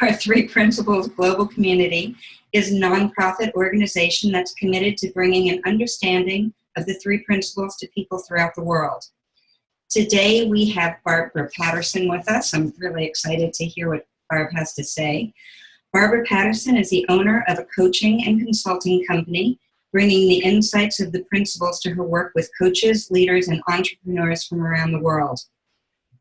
Our Three Principles Global Community is a nonprofit organization that's committed to bringing an understanding of the three principles to people throughout the world. Today, we have Barbara Patterson with us. I'm really excited to hear what Barb has to say. Barbara Patterson is the owner of a coaching and consulting company, bringing the insights of the principles to her work with coaches, leaders, and entrepreneurs from around the world.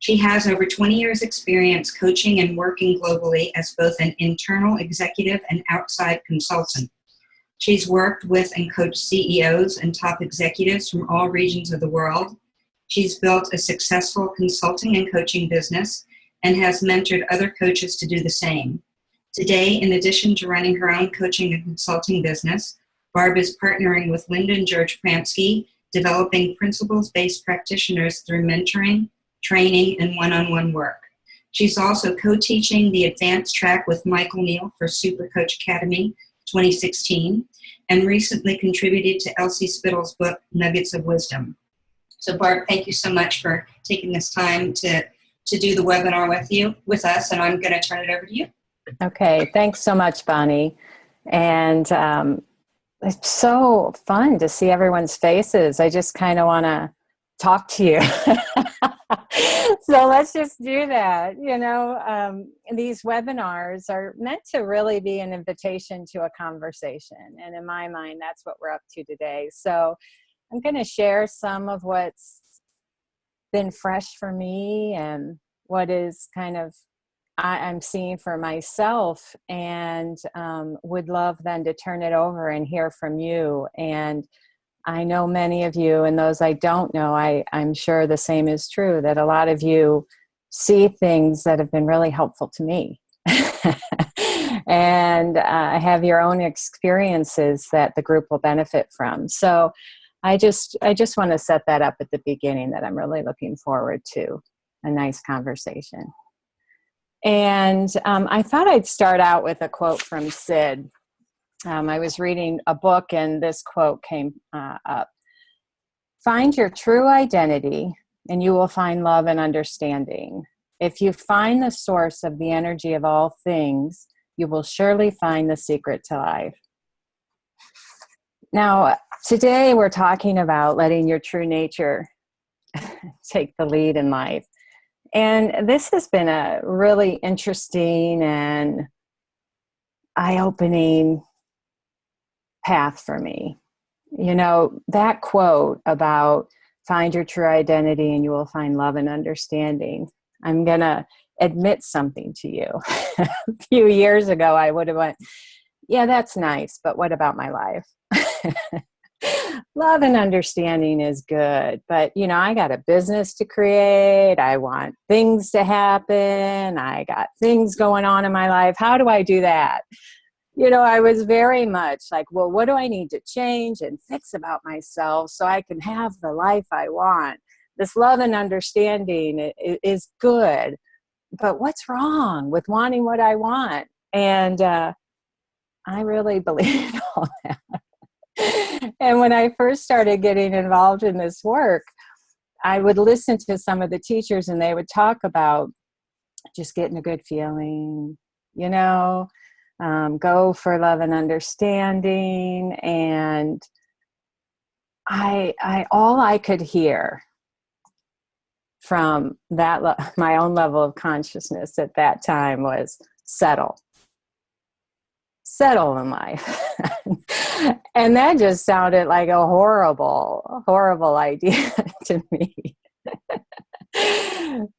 She has over 20 years experience coaching and working globally as both an internal executive and outside consultant. She's worked with and coached CEOs and top executives from all regions of the world. She's built a successful consulting and coaching business and has mentored other coaches to do the same. Today, in addition to running her own coaching and consulting business, Barb is partnering with Linda and George Pransky, developing principles-based practitioners through mentoring, training, and one-on-one work. She's also co-teaching the advanced track with Michael Neal for Super Coach Academy 2016, and recently contributed to Elsie Spittle's book, Nuggets of Wisdom. So Barb, thank you so much for taking this time to do the webinar with us, and I'm going to turn it over to you. Okay, thanks so much, Bonnie. And it's so fun to see everyone's faces. I just kind of want to talk to you. So let's just do that. You know, these webinars are meant to really be an invitation to a conversation. And in my mind, that's what we're up to today. So I'm going to share some of what's been fresh for me and what is kind of I'm seeing for myself, and would love then to turn it over and hear from you. And I know many of you, and those I don't know, I'm sure the same is true, that a lot of you see things that have been really helpful to me. And have your own experiences that the group will benefit from. So I just want to set that up at the beginning, that I'm really looking forward to a nice conversation. And I thought I'd start out with a quote from Sid. I was reading a book and this quote came up. Find your true identity and you will find love and understanding. If you find the source of the energy of all things, you will surely find the secret to life. Now, today we're talking about letting your true nature take the lead in life. And this has been a really interesting and eye-opening path for me. You know, that quote about find your true identity and you will find love and understanding. I'm going to admit something to you. A few years ago, I would have went, yeah, that's nice, but what about my life? Love and understanding is good, but you know, I got a business to create. I want things to happen. I got things going on in my life. How do I do that? You know, I was very much like, well, what do I need to change and fix about myself so I can have the life I want? This love and understanding is good, but what's wrong with wanting what I want? And I really believe in all that. And when I first started getting involved in this work, I would listen to some of the teachers and they would talk about just getting a good feeling, you know, go for love and understanding. And all I could hear from that, my own level of consciousness at that time was settle in life. And that just sounded like a horrible idea to me.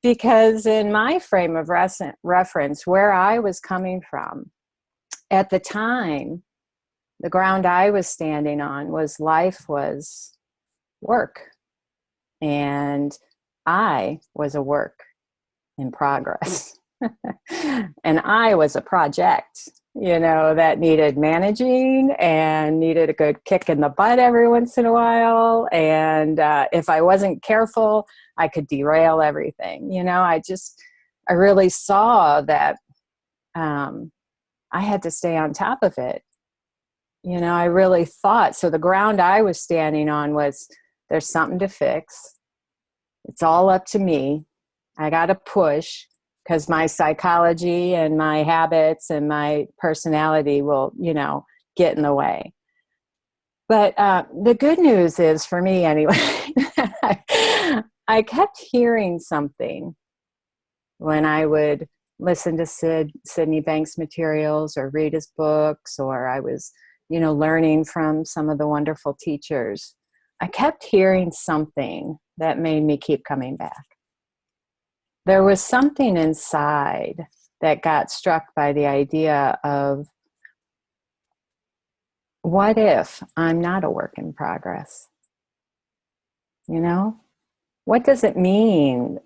Because in my frame of reference, where I was coming from, at the time, the ground I was standing on was life was work. And I was a work in progress. And I was a project, you know, that needed managing and needed a good kick in the butt every once in a while. And if I wasn't careful, I could derail everything. You know, I really saw that I had to stay on top of it. You know, I really thought, so the ground I was standing on was, there's something to fix. It's all up to me. I got to push, because my psychology and my habits and my personality will, get in the way. But the good news is, for me anyway, I kept hearing something when I would listen to Sydney Banks materials or read his books, or I was, learning from some of the wonderful teachers. I kept hearing something that made me keep coming back. There was something inside that got struck by the idea of, what if I'm not a work in progress? What does it mean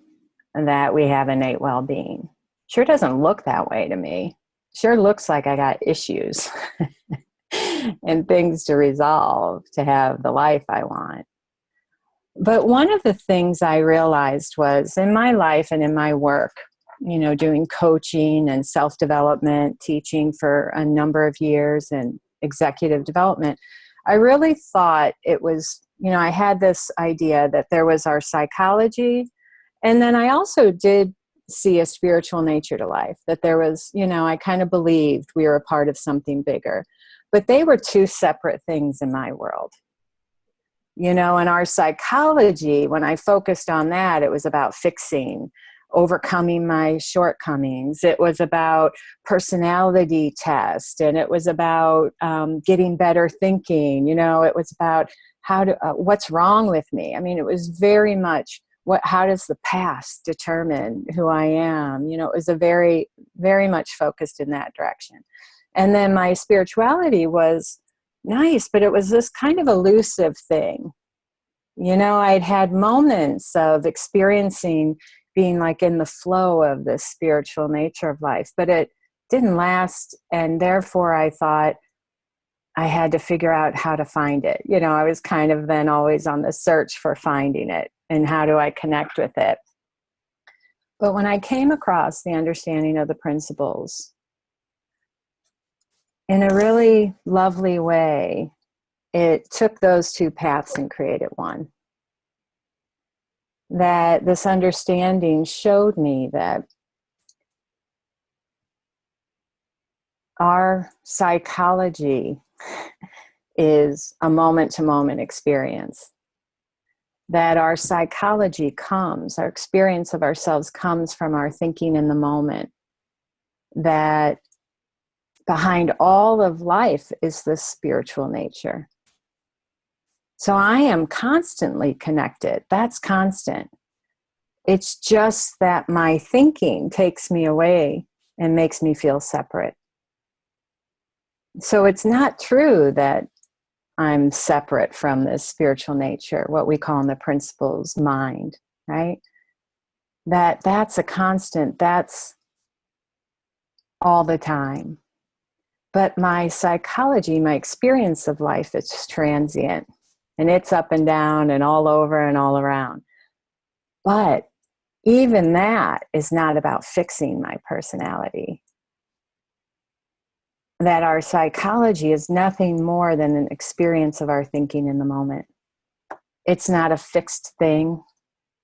that we have innate well-being? Sure doesn't look that way to me. Sure looks like I got issues and things to resolve to have the life I want. But one of the things I realized was, in my life and in my work, doing coaching and self-development, teaching for a number of years and executive development, I really thought it was, I had this idea that there was our psychology, and then I also did see a spiritual nature to life, that there was, I kind of believed we were a part of something bigger. But they were two separate things in my world. And our psychology, when I focused on that, it was about fixing, overcoming my shortcomings. It was about personality test, and it was about getting better thinking. It was about what's wrong with me. I mean, it was very much how does the past determine who I am? It was a very, very much focused in that direction. And then my spirituality was nice, but it was this kind of elusive thing. I'd had moments of experiencing being like in the flow of the spiritual nature of life, but it didn't last. And therefore I thought I had to figure out how to find it. I was kind of then always on the search for finding it and how do I connect with it. But when I came across the understanding of the principles, in a really lovely way, it took those two paths and created one. That this understanding showed me that our psychology is a moment-to-moment experience. That our psychology our experience of ourselves comes from our thinking in the moment. That behind all of life is this spiritual nature. So I am constantly connected. That's constant. It's just that my thinking takes me away and makes me feel separate. So it's not true that I'm separate from this spiritual nature, what we call in the principles mind, right? That's a constant, that's all the time. But my psychology, my experience of life, it's transient. And it's up and down and all over and all around. But even that is not about fixing my personality. That our psychology is nothing more than an experience of our thinking in the moment. It's not a fixed thing.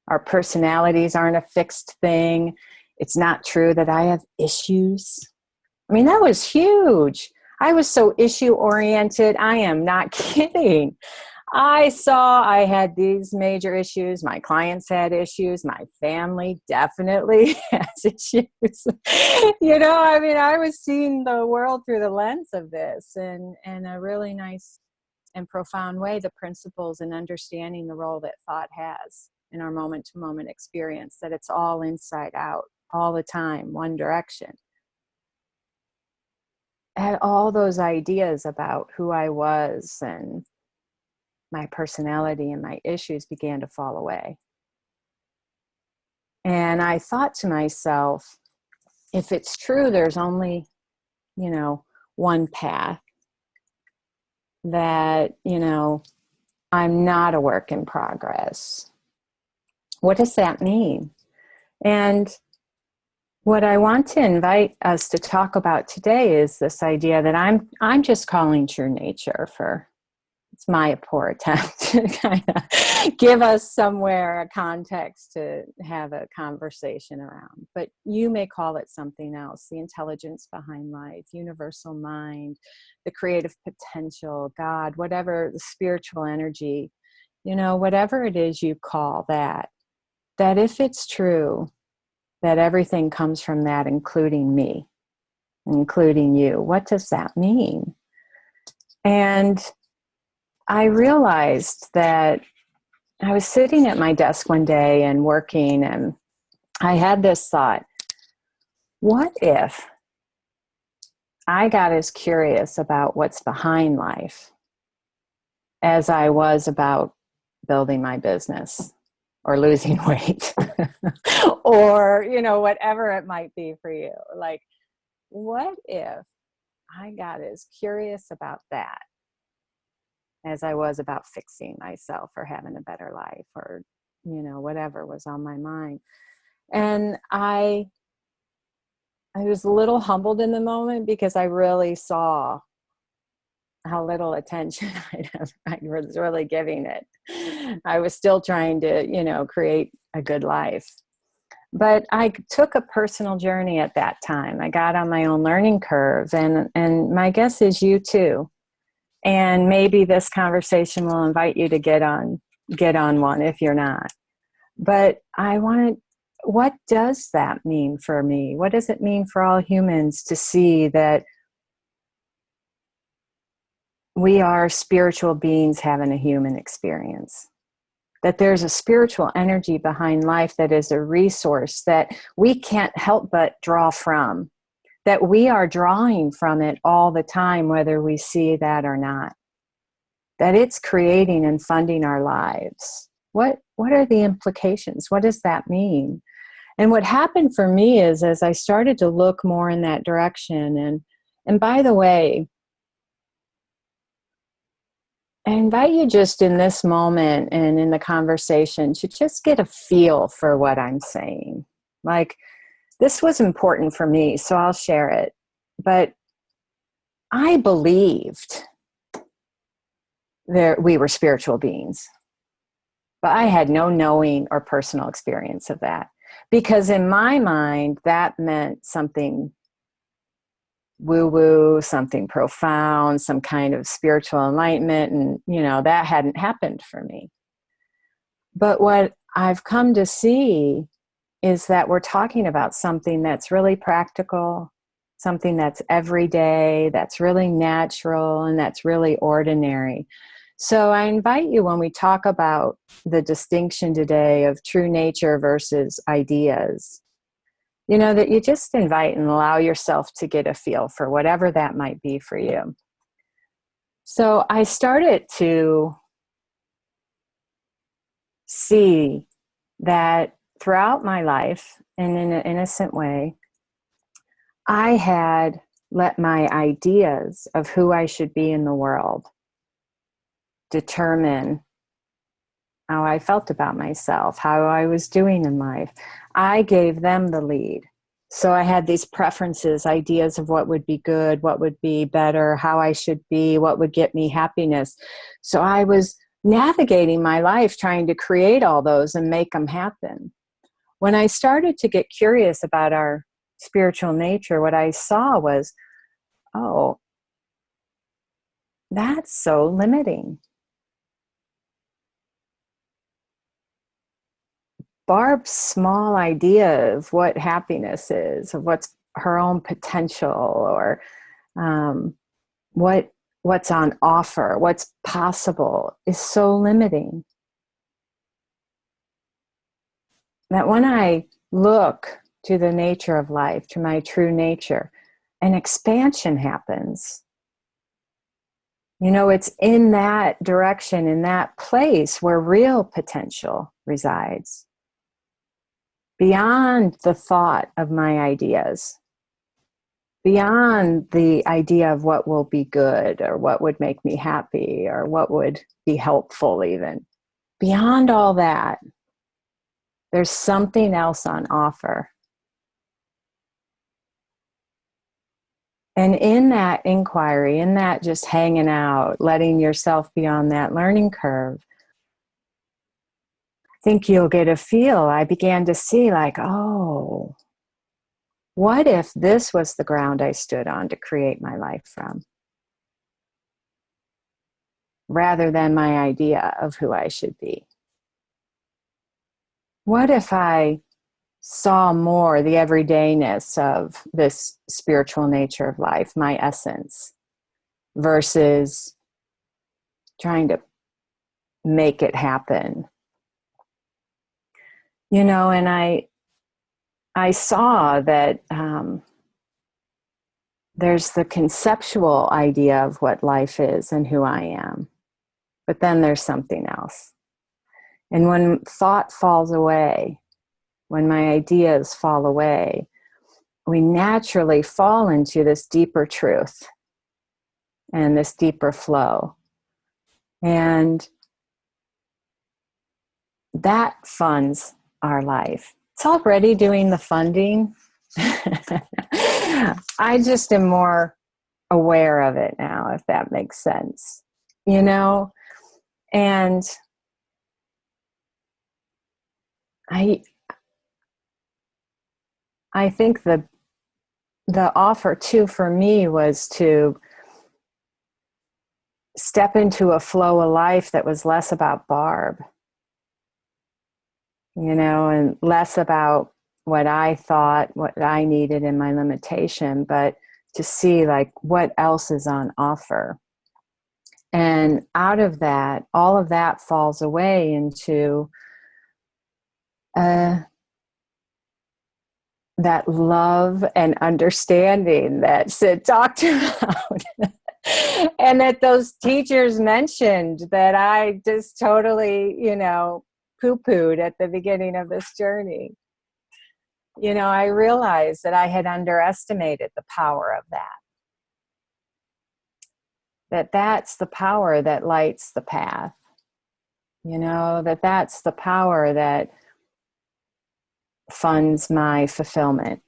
Our personalities aren't a fixed thing. It's not true that I have issues. I mean, that was huge. I was so issue-oriented. I am not kidding. I saw I had these major issues. My clients had issues. My family definitely has issues. I was seeing the world through the lens of this in a really nice and profound way, the principles and understanding the role that thought has in our moment-to-moment experience, that it's all inside out, all the time, one direction. I had all those ideas about who I was, and my personality and my issues began to fall away. And I thought to myself, if it's true, there's only, one path, that, I'm not a work in progress. What does that mean? And what I want to invite us to talk about today is this idea that I'm just calling true nature for it's my poor attempt to kind of give us somewhere a context to have a conversation around. But you may call it something else: the intelligence behind life, universal mind, the creative potential, God, whatever, the spiritual energy, whatever it is you call that, that if it's true, that everything comes from that, including me, including you, what does that mean? And I realized that I was sitting at my desk one day and working, and I had this thought: what if I got as curious about what's behind life as I was about building my business or losing weight or, whatever it might be for you? Like, what if I got as curious about that as I was about fixing myself or having a better life or, whatever was on my mind? And I was a little humbled in the moment because I really saw how little attention I was really giving it. I was still trying to, create a good life. But I took a personal journey at that time. I got on my own learning curve, and my guess is you too. And maybe this conversation will invite you to get on one if you're not. But what does that mean for me? What does it mean for all humans to see that we are spiritual beings having a human experience? That there's a spiritual energy behind life that is a resource that we can't help but draw from, that we are drawing from it all the time, whether we see that or not. That it's creating and funding our lives. What are the implications? What does that mean? And what happened for me is, as I started to look more in that direction, and by the way, I invite you just in this moment and in the conversation to just get a feel for what I'm saying. Like, this was important for me, so I'll share it. But I believed we were spiritual beings. But I had no knowing or personal experience of that. Because in my mind, that meant something woo-woo, something profound, some kind of spiritual enlightenment. And, that hadn't happened for me. But what I've come to see is that we're talking about something that's really practical, something that's everyday, that's really natural, and that's really ordinary. So I invite you, when we talk about the distinction today of true nature versus ideas, that you just invite and allow yourself to get a feel for whatever that might be for you. So I started to see that throughout my life, and in an innocent way, I had let my ideas of who I should be in the world determine how I felt about myself, how I was doing in life. I gave them the lead. So I had these preferences, ideas of what would be good, what would be better, how I should be, what would get me happiness. So I was navigating my life trying to create all those and make them happen. When I started to get curious about our spiritual nature, what I saw was, oh, that's so limiting. Barb's small idea of what happiness is, of what's her own potential, or what's on offer, what's possible, is so limiting. That when I look to the nature of life, to my true nature, an expansion happens. It's in that direction, in that place where real potential resides. Beyond the thought of my ideas, beyond the idea of what will be good or what would make me happy or what would be helpful even. Beyond all that, there's something else on offer. And in that inquiry, in that just hanging out, letting yourself be on that learning curve, I think you'll get a feel. I began to see like, oh, what if this was the ground I stood on to create my life from, rather than my idea of who I should be? What if I saw more the everydayness of this spiritual nature of life, my essence, versus trying to make it happen? You know, and I saw that there's the conceptual idea of what life is and who I am, but then there's something else. And when thought falls away, when my ideas fall away, we naturally fall into this deeper truth and this deeper flow. And that funds our life. It's already doing the funding. I just am more aware of it now, if that makes sense, you know? And I think the offer too for me was to step into a flow of life that was less about Barb, you know, and less about what I thought, what I needed in my limitation, but to see like what else is on offer. And out of that, all of that falls away into that love and understanding that Sid talked about. And that those teachers mentioned that I just totally, you know, poo-pooed at the beginning of this journey. You know, I realized that I had underestimated the power of that. That's the power that lights the path. You know, that's the power that funds my fulfillment.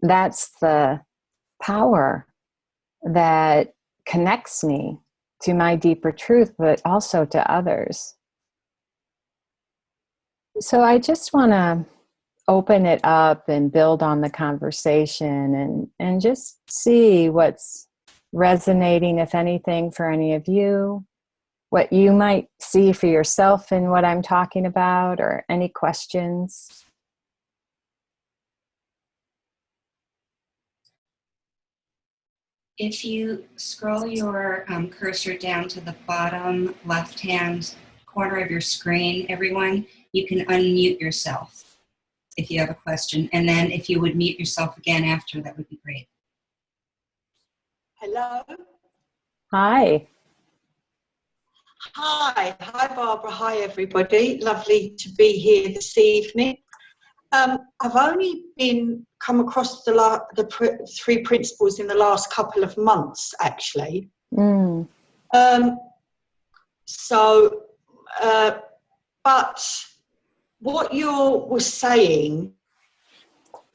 That's the power that connects me to my deeper truth, but also to others. So I just want to open it up and build on the conversation and just see what's resonating, if anything, for any of you, what you might see for yourself in what I'm talking about, or any questions. If you scroll your cursor down to the bottom left-hand corner of your screen, everyone, you can unmute yourself if you have a question. And then if you would mute yourself again after, that would be great. Hello. Hi. Hi, Barbara. Hi, everybody. Lovely to be here this evening. I've only come across the three principles in the last couple of months, actually. Mm. But what you were saying,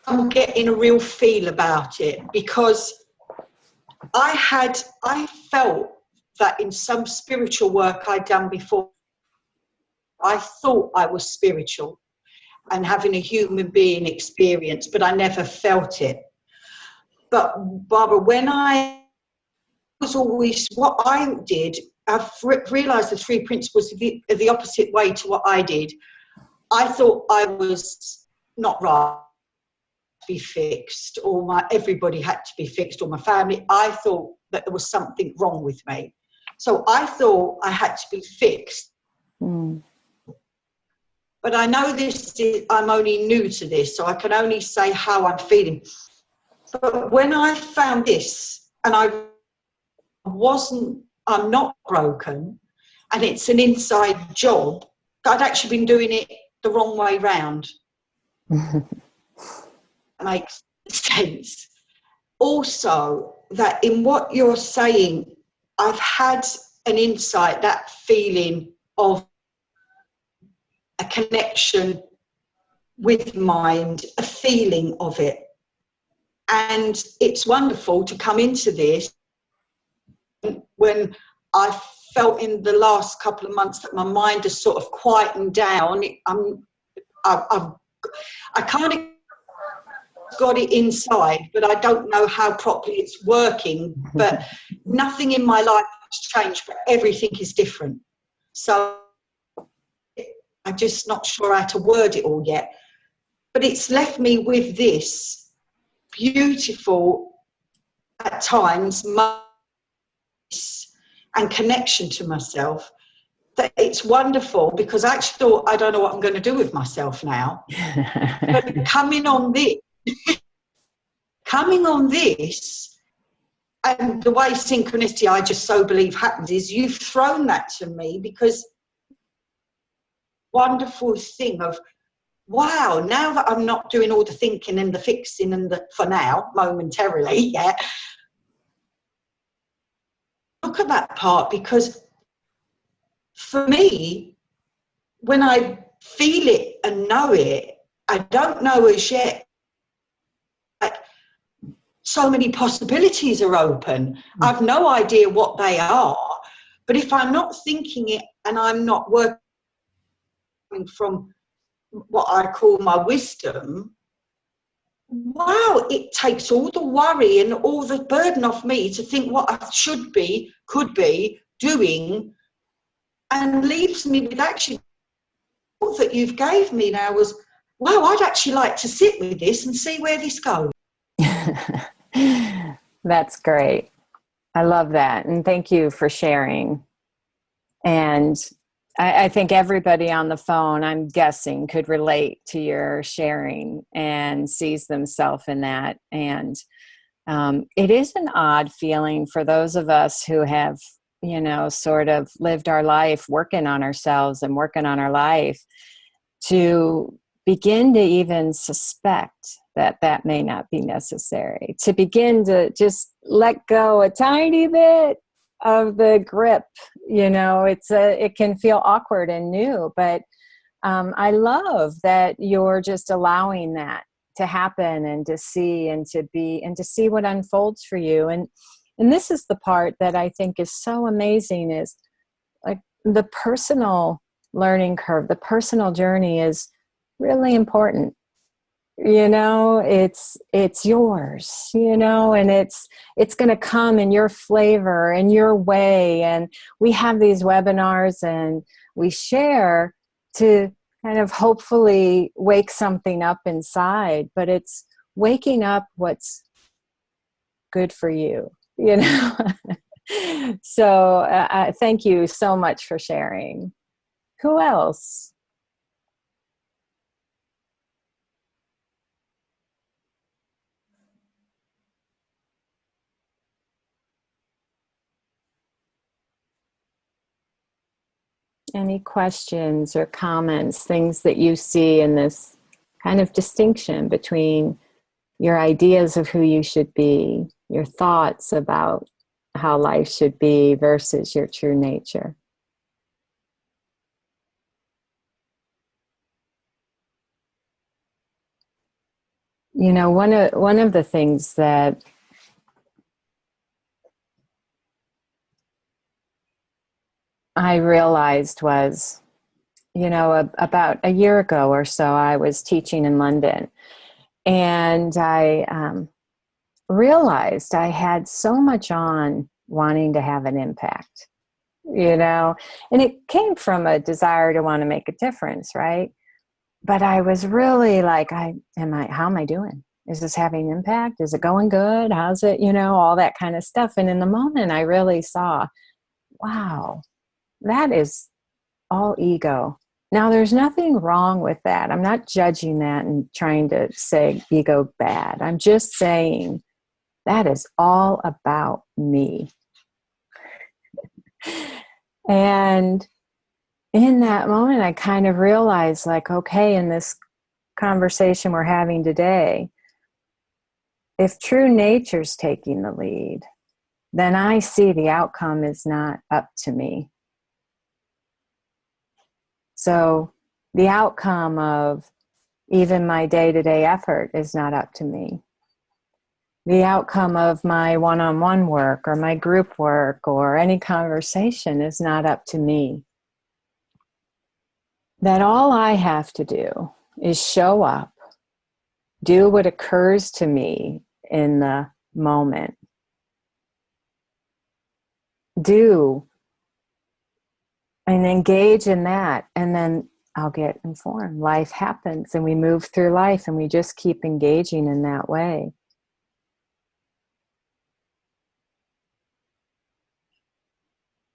I'm getting a real feel about it, because I felt that in some spiritual work I'd done before, I thought I was spiritual and having a human being experience, but I never felt it. But Barbara, when I was always, what I did, I've realised the three principles are the opposite way to what I did. I thought I was not right to be fixed, or everybody had to be fixed, or my family. I thought that there was something wrong with me. So I thought I had to be fixed. Mm. But I know I'm only new to this, so I can only say how I'm feeling. But when I found this, and I'm not broken, and it's an inside job, I'd actually been doing it the wrong way round. That makes sense. Also, that in what you're saying, I've had an insight, that feeling of a connection with mind, a feeling of it. And it's wonderful to come into this when I felt in the last couple of months that my mind has sort of quietened down. I kind of got it inside, but I don't know how properly it's working. But nothing in my life has changed, but everything is different. So I'm just not sure how to word it all yet. But it's left me with this beautiful, at times, and connection to myself. That it's wonderful, because I actually thought, I don't know what I'm going to do with myself now. But coming on this, and the way synchronicity, I just so believe happens, is you've thrown that to me, because wonderful thing of, wow, now that I'm not doing all the thinking and the fixing and the, for now, momentarily, yeah, look at that part, because for me, when I feel it and know it, I don't know as yet. Like, so many possibilities are open. I've no idea what they are, but if I'm not thinking it and I'm not working from what I call my wisdom, wow, it takes all the worry and all the burden off me to think what I should be, could be doing, and leaves me with actually what that you've gave me now was, wow, I'd actually like to sit with this and see where this goes. That's great. I love that. And thank you for sharing. And I think everybody on the phone, I'm guessing, could relate to your sharing and sees themselves in that. And it is an odd feeling for those of us who have, you know, sort of lived our life working on ourselves and working on our life, to begin to even suspect that that may not be necessary, to begin to just let go a tiny bit of the grip. You know, it can feel awkward and new, but I love that you're just allowing that to happen, and to see and to be and to see what unfolds for you. And this is the part that I think is so amazing, is like the personal learning curve, the personal journey is really important. You know, it's yours, you know, and it's going to come in your flavor and your way. And we have these webinars and we share to kind of hopefully wake something up inside, but it's waking up what's good for you, you know. So thank you so much for sharing. Who else? Any questions or comments, things that you see in this kind of distinction between your ideas of who you should be, your thoughts about how life should be versus your true nature? You know, one of the things that I realized was, you know, about a year ago or so, I was teaching in London, and I realized I had so much on wanting to have an impact, you know, and it came from a desire to want to make a difference, right? But I was really like, how am I doing? Is this having impact? Is it going good? How's it, you know, all that kind of stuff. And in the moment, I really saw, wow, that is all ego. Now, there's nothing wrong with that. I'm not judging that and trying to say ego bad. I'm just saying that is all about me. And in that moment, I kind of realized, like, okay, in this conversation we're having today, if true nature's taking the lead, then I see the outcome is not up to me. So the outcome of even my day-to-day effort is not up to me. the outcome of my one-on-one work or my group work or any conversation is not up to me. That all I have to do is show up, do what occurs to me in the moment, do and engage in that, and then I'll get informed. Life happens and we move through life and we just keep engaging in that way.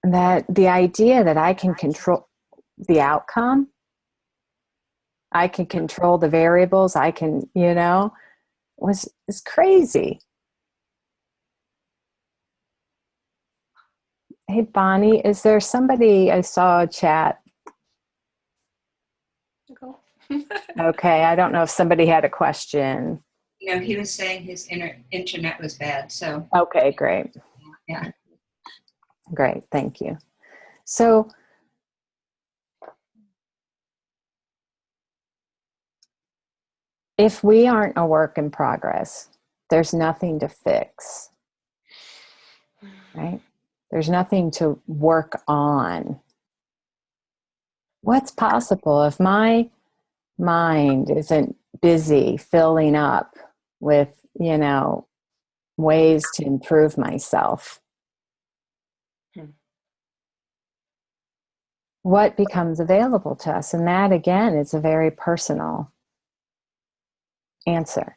That the idea that I can control the outcome, I can control the variables, I can, is crazy. Hey, Bonnie, is there somebody, I saw a chat. Okay, I don't know if somebody had a question. No, he was saying his internet was bad, so. Okay, great. Yeah. Great, thank you. So, if we aren't a work in progress, there's nothing to fix, right? There's nothing to work on. What's possible if my mind isn't busy filling up with, ways to improve myself? What becomes available to us? And that, again, is a very personal answer.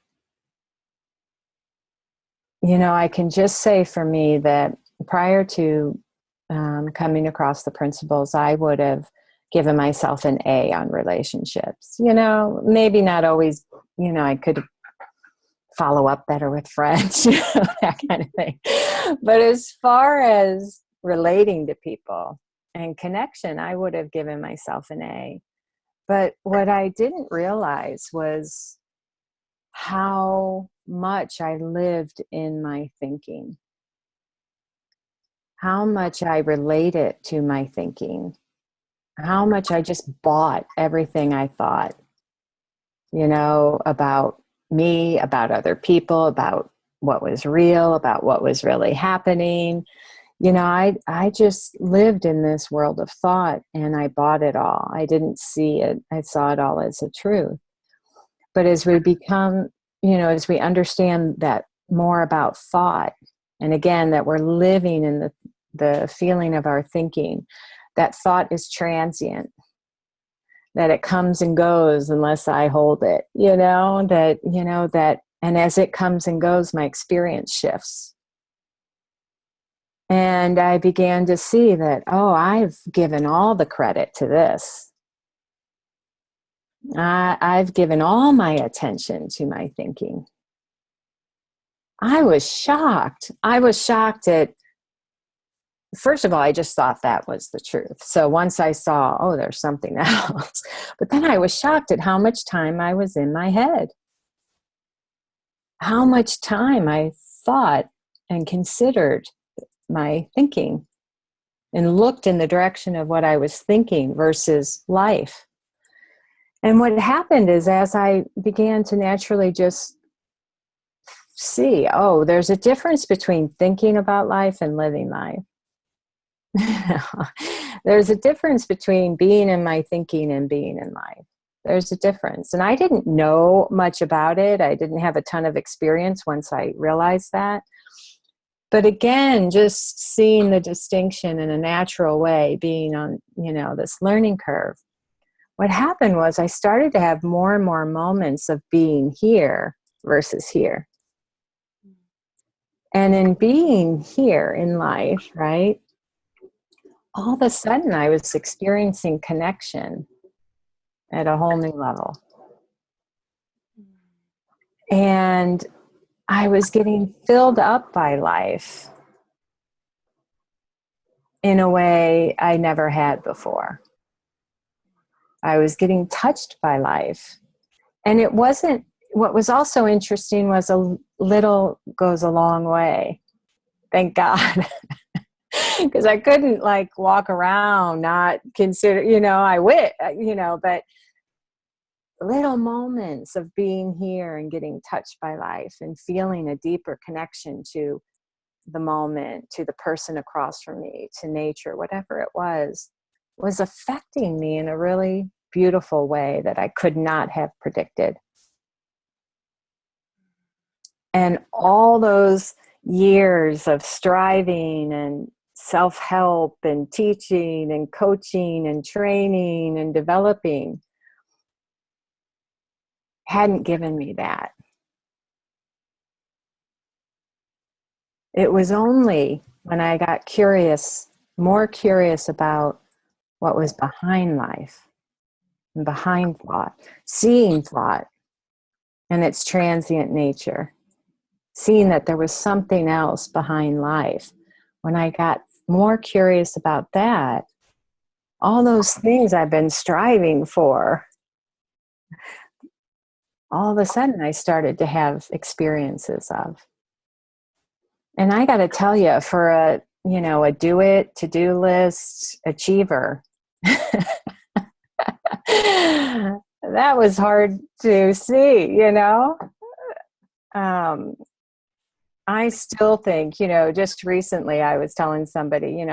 I can just say for me that prior to coming across the principles, I would have given myself an A on relationships. Maybe not always, I could follow up better with friends, that kind of thing. But as far as relating to people and connection, I would have given myself an A. But what I didn't realize was how much I lived in my thinking, how much I related to my thinking, how much I just bought everything I thought, about me, about other people, about what was real, about what was really happening. I just lived in this world of thought and I bought it all. I didn't see it. I saw it all as a truth. But as we become, as we understand that more about thought, and again, that we're living in the feeling of our thinking, that thought is transient, that it comes and goes unless I hold it, that, and as it comes and goes, my experience shifts. And I began to see that, I've given all the credit to this. I've given all my attention to my thinking. I was shocked. First of all, I just thought that was the truth. So once I saw, there's something else. But then I was shocked at how much time I was in my head. How much time I thought and considered my thinking and looked in the direction of what I was thinking versus life. And what happened is, as I began to naturally just see, there's a difference between thinking about life and living life. There's a difference between being in my thinking and being in life. There's a difference. And I didn't know much about it. I didn't have a ton of experience once I realized that. But again, just seeing the distinction in a natural way, being on, this learning curve, what happened was I started to have more and more moments of being here versus here. And in being here in life, right, all of a sudden I was experiencing connection at a whole new level. And I was getting filled up by life in a way I never had before. I was getting touched by life. And it wasn't, what was also interesting was a little goes a long way. Thank God. Because I couldn't walk around, not consider, but little moments of being here and getting touched by life and feeling a deeper connection to the moment, to the person across from me, to nature, whatever it was affecting me in a really beautiful way that I could not have predicted. And all those years of striving and self-help and teaching and coaching and training and developing hadn't given me that. It was only when I got curious, more curious about what was behind life and behind thought, seeing thought and its transient nature, seeing that there was something else behind life. When I got more curious about that, all those things I've been striving for, all of a sudden I started to have experiences of. And I got to tell you, for a to-do list achiever, that was hard to see, I still think, just recently I was telling somebody,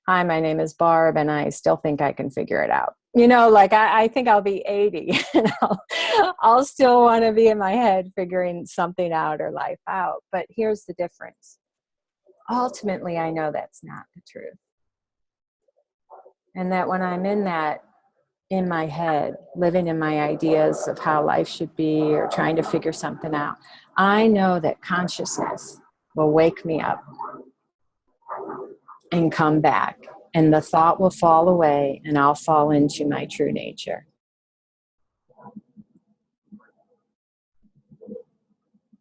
hi, my name is Barb, and I still think I can figure it out. I think I'll be 80 and I'll still want to be in my head figuring something out or life out. But here's the difference. Ultimately, I know that's not the truth. And that when I'm in my head, living in my ideas of how life should be or trying to figure something out, I know that consciousness will wake me up and come back, and the thought will fall away and I'll fall into my true nature.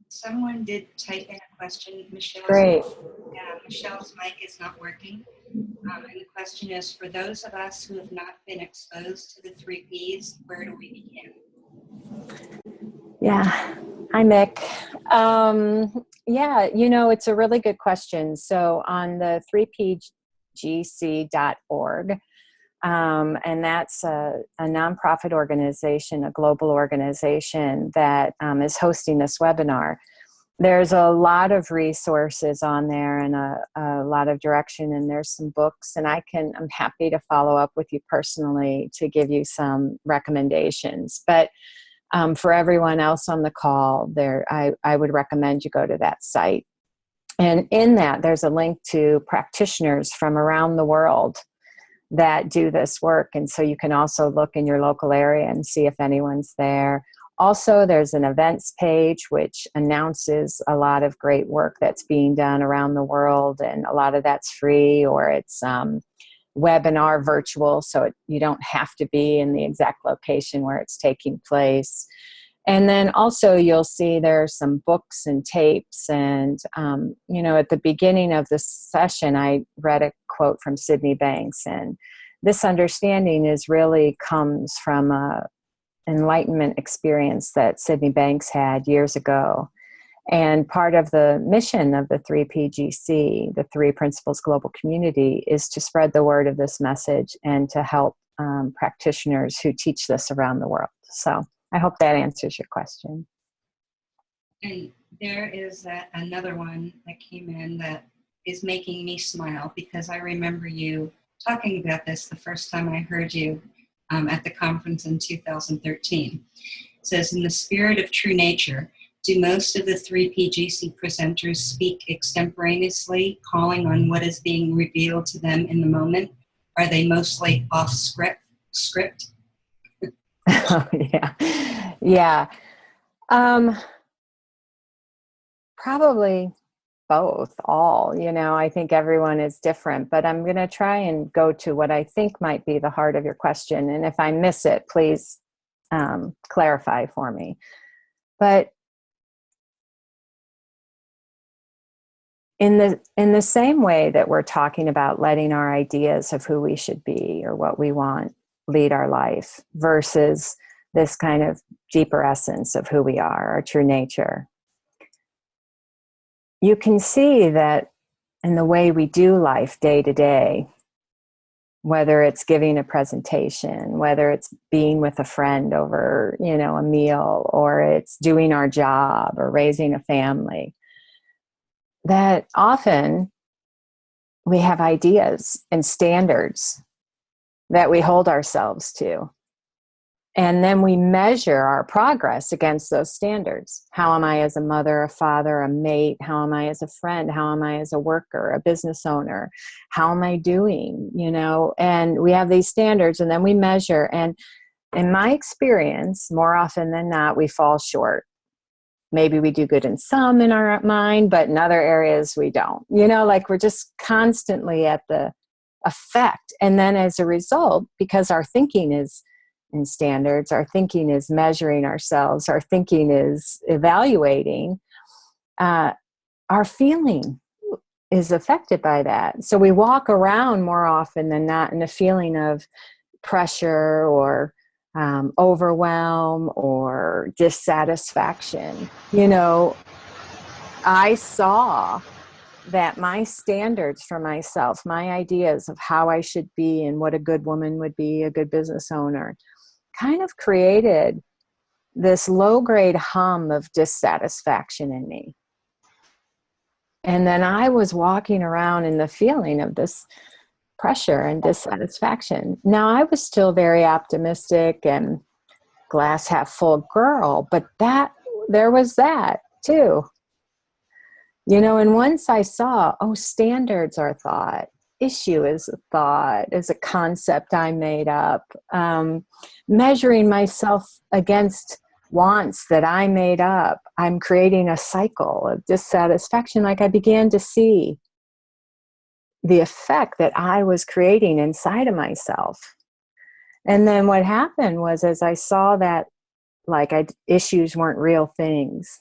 Someone did type in a question. Great. Michelle's mic is not working. And the question is, for those of us who have not been exposed to the 3 Ps, where do we begin? Yeah. Hi, Mick. It's a really good question. So on the 3pgc.org, and that's a nonprofit organization, a global organization that is hosting this webinar. There's a lot of resources on there and a lot of direction, and there's some books, and I'm happy to follow up with you personally to give you some recommendations. But for everyone else on the call, I would recommend you go to that site. And in that, there's a link to practitioners from around the world that do this work. And so you can also look in your local area and see if anyone's there. Also, there's an events page which announces a lot of great work that's being done around the world, and a lot of that's free or it's webinar virtual, so you don't have to be in the exact location where it's taking place. And then also you'll see there's some books and tapes, and at the beginning of this session I read a quote from Sydney Banks, and this understanding really comes from a enlightenment experience that Sydney Banks had years ago. And part of the mission of the 3PGC, the 3 Principles Global Community, is to spread the word of this message and to help practitioners who teach this around the world. So I hope that answers your question. And there is another one that came in that is making me smile, because I remember you talking about this the first time I heard you at the conference in 2013. It says, in the spirit of true nature, do most of the 3PGC presenters speak extemporaneously, calling on what is being revealed to them in the moment? Are they mostly off script? Oh, yeah. Probably both, all. I think everyone is different, but I'm going to try and go to what I think might be the heart of your question. And if I miss it, please clarify for me. But in the same way that we're talking about letting our ideas of who we should be or what we want lead our life versus this kind of deeper essence of who we are, our true nature, you can see that in the way we do life day to day, whether it's giving a presentation, whether it's being with a friend over, a meal, or it's doing our job or raising a family, that often we have ideas and standards that we hold ourselves to. And then we measure our progress against those standards. How am I as a mother, a father, a mate? How am I as a friend? How am I as a worker, a business owner? How am I doing? And we have these standards, and then we measure. And in my experience, more often than not, we fall short. Maybe we do good in some in our mind, but in other areas we don't. Like we're just constantly at the effect. And then as a result, because our thinking is in standards, our thinking is measuring ourselves, our thinking is evaluating, our feeling is affected by that. So we walk around more often than not in a feeling of pressure or overwhelm or dissatisfaction. I saw that my standards for myself, my ideas of how I should be and what a good woman would be, a good business owner, kind of created this low-grade hum of dissatisfaction in me. And then I was walking around in the feeling of this pressure and dissatisfaction. Now, I was still very optimistic and glass half full girl, but there was that too. And once I saw, standards are thought, issue is a thought, is a concept I made up, measuring myself against wants that I made up, I'm creating a cycle of dissatisfaction. Like I began to see the effect that I was creating inside of myself. And then what happened was, as I saw that, issues weren't real things,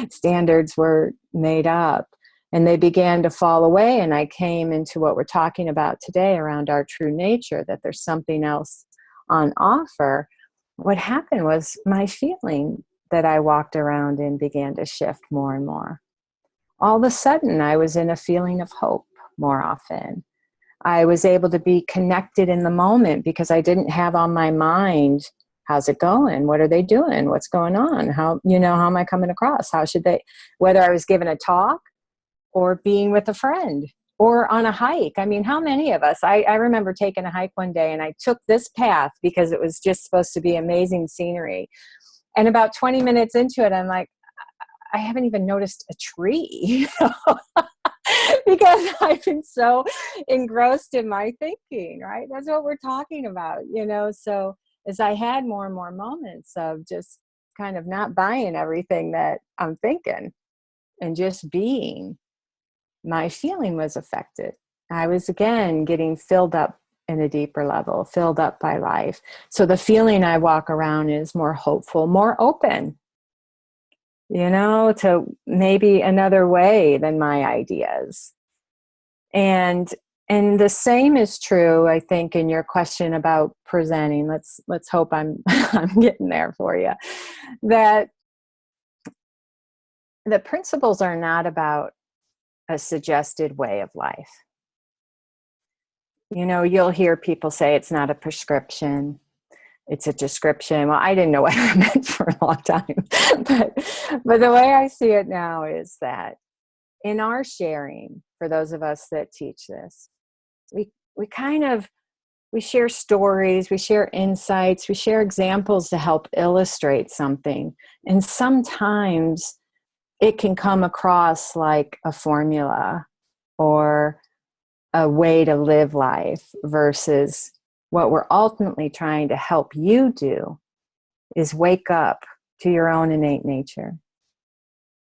standards were made up, and they began to fall away. And I came into what we're talking about today around our true nature, that there's something else on offer. What happened was my feeling that I walked around in began to shift more and more. All of a sudden, I was in a feeling of hope more often. I was able to be connected in the moment because I didn't have on my mind, how's it going? What are they doing? What's going on? How am I coming across? How should they, whether I was giving a talk or being with a friend or on a hike. I mean, how many of us, I remember taking a hike one day and I took this path because it was just supposed to be amazing scenery. And about 20 minutes into it, I'm like, I haven't even noticed a tree, because I've been so engrossed in my thinking, right? That's what we're talking about, So as I had more and more moments of just kind of not buying everything that I'm thinking and just being, my feeling was affected. I was again getting filled up in a deeper level, filled up by life. So the feeling I walk around is more hopeful, more open, to maybe another way than my ideas. And the same is true, I think, in your question about presenting. Let's hope I'm I'm getting there for you. That the principles are not about a suggested way of life. You'll hear people say it's not a prescription, it's a description. Well, I didn't know what it meant for a long time. but the way I see it now is that in our sharing, for those of us that teach this, we share stories, we share insights, we share examples to help illustrate something. And sometimes it can come across like a formula or a way to live life, versus what we're ultimately trying to help you do is wake up to your own innate nature,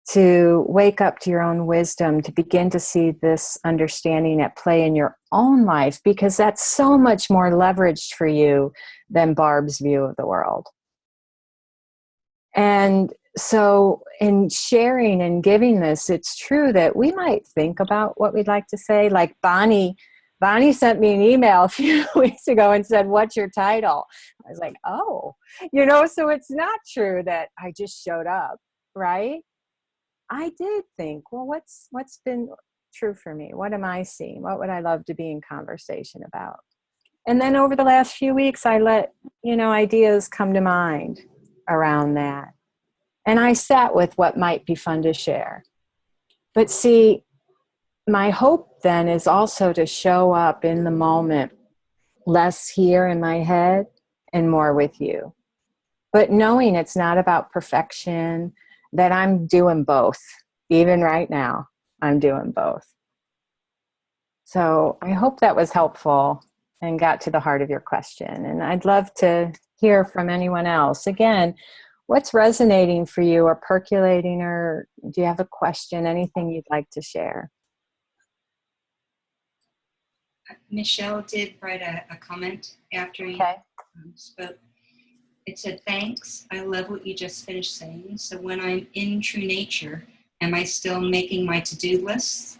to wake up to your own wisdom, to begin to see this understanding at play in your own life, because that's so much more leveraged for you than Barb's view of the world. And so in sharing and giving this, it's true that we might think about what we'd like to say. Like Bonnie sent me an email a few weeks ago and said, "What's your title?" I was like, "Oh," so it's not true that I just showed up, right? I did think, well, what's been true for me? What am I seeing? What would I love to be in conversation about? And then over the last few weeks, I let, ideas come to mind around that. And I sat with what might be fun to share. But see, my hope then is also to show up in the moment, less here in my head and more with you. But knowing it's not about perfection, that I'm doing both. Even right now, I'm doing both. So I hope that was helpful and got to the heart of your question. And I'd love to hear from anyone else. Again, what's resonating for you or percolating, or do you have a question, anything you'd like to share? Michelle did write a comment after you spoke. It said, "Thanks, I love what you just finished saying. So when I'm in true nature, am I still making my to-do lists?"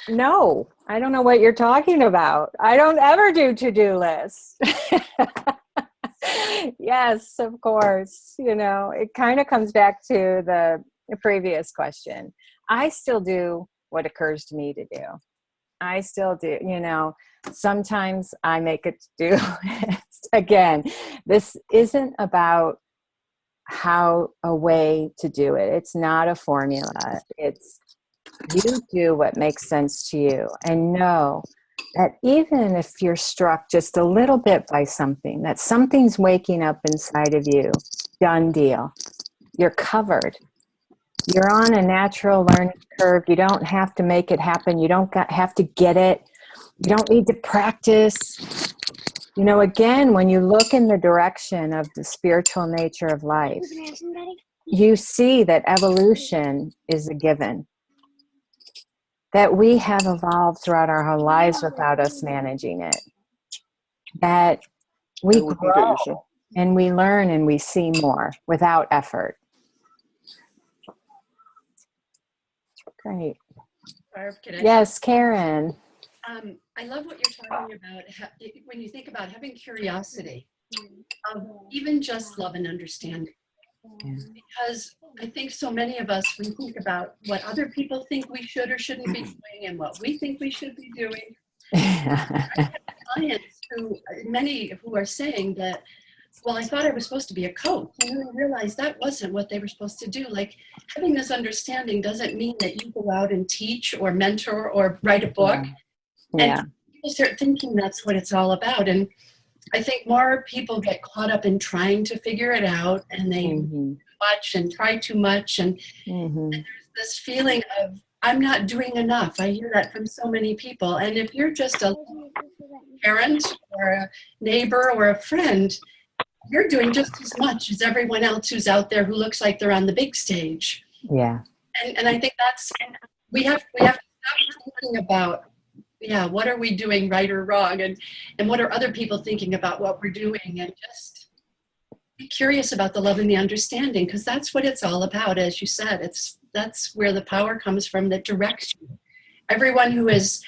No, I don't know what you're talking about. I don't ever do to-do lists. Yes, of course. It kind of comes back to the previous question. I still do what occurs to me to do. I still do, sometimes I make a to-do list. Again, this isn't about how a way to do it. It's not a formula. It's you do what makes sense to you, and know that even if you're struck just a little bit by something, that something's waking up inside of you, done deal. You're covered. You're on a natural learning curve. You don't have to make it happen. You don't have to get it. You don't need to practice. Again, when you look in the direction of the spiritual nature of life, you see that evolution is a given. That we have evolved throughout our whole lives without us managing it. That we grow and we learn and we see more without effort. Great. Barb, yes, Karen. I love what you're talking about when you think about having curiosity of even just love and understanding. Yeah. Because I think so many of us, we think about what other people think we should or shouldn't be doing and what we think we should be doing. I have clients many who are saying that, well, I thought I was supposed to be a coach. And then I realized that wasn't what they were supposed to do. Like, having this understanding doesn't mean that you go out and teach or mentor or write a book. Yeah. And people start thinking that's what it's all about. And I think more people get caught up in trying to figure it out, and they do too much and try too much. And there's this feeling of, I'm not doing enough. I hear that from so many people. And if you're just a parent or a neighbor or a friend, you're doing just as much as everyone else who's out there who looks like they're on the big stage. Yeah. And I think we have to stop thinking about, what are we doing right or wrong? And what are other people thinking about what we're doing? And just be curious about the love and the understanding, because that's what it's all about. As you said, that's where the power comes from that directs you. Everyone who has